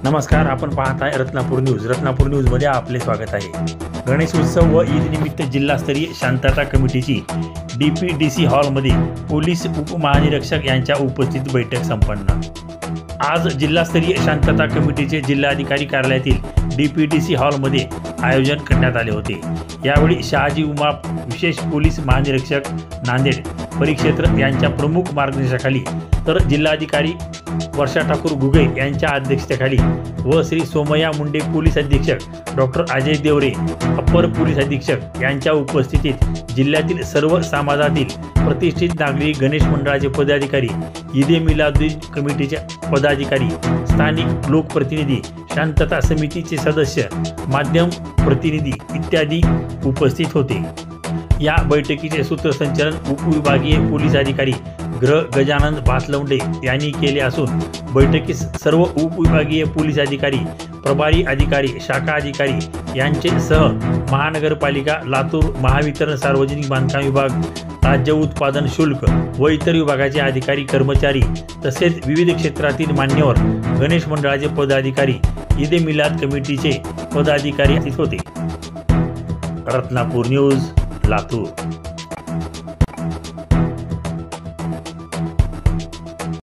नमस्कार, आपण पाहत आहे रत्नापूर न्यूज. रत्नापूर न्यूजमध्ये आपले स्वागत आहे. गणेश उत्सव व ईद निमित्त जिल्हास्तरीय शांतता कमिटीची DPDC हॉलमध्ये पोलीस उपमहानिरीक्षक यांच्या उपस्थितीत बैठक संपन्न. आज जिल्हास्तरीय शांतता कमिटीचे जिल्हाधिकारी कार्यालयातील DPDC हॉलमध्ये आयोजन करण्यात आले होते. यावेळी शहाजी उमाप विशेष पोलीस महानिरीक्षक नांदेड परिक्षेत्र यांच्या प्रमुख मार्गदर्शनाखाली तर जिल्हाधिकारी वर्षा ठाकूर घुगे यांच्या अध्यक्षतेखाली व श्री सोमय्या मुंडे पोलीस अधीक्षक doctor Ajay Deore upper police अधीक्षक यांच्या उपस्थितीत जिल्ह्यातील सर्व समाजातील प्रतिष्ठित नागरिक, गणेश मंडळाचे पदाधिकारी, ईद मिलादुन कमिटीचे पदाधिकारी, स्थानिक लोकप्रतिनिधी, शांतता समितीचे सदस्य, माध्यम प्रतिनिधी इत्यादी उपस्थित होते. या बैठकीचे सूत्रसंचालन उपविभागीय पोलीस अधिकारी गृह गजानन भातलवंडे यांनी केले असून बैठकीस सर्व उपविभागीय पोलीस अधिकारी, प्रभारी अधिकारी, शाखा अधिकारी यांचे सह महानगरपालिका लातूर, महावितरण सार्वजनिक बांधकाम विभाग, राज्य उत्पादन शुल्क व इतर विभागाचे अधिकारी, कर्मचारी तसेच विविध क्षेत्रातील मान्यवर, गणेश मंडळाचे पदाधिकारी, ईद मिलाद कमिटीचे पदाधिकारी होते. रत्नापूर न्यूज, लातूर.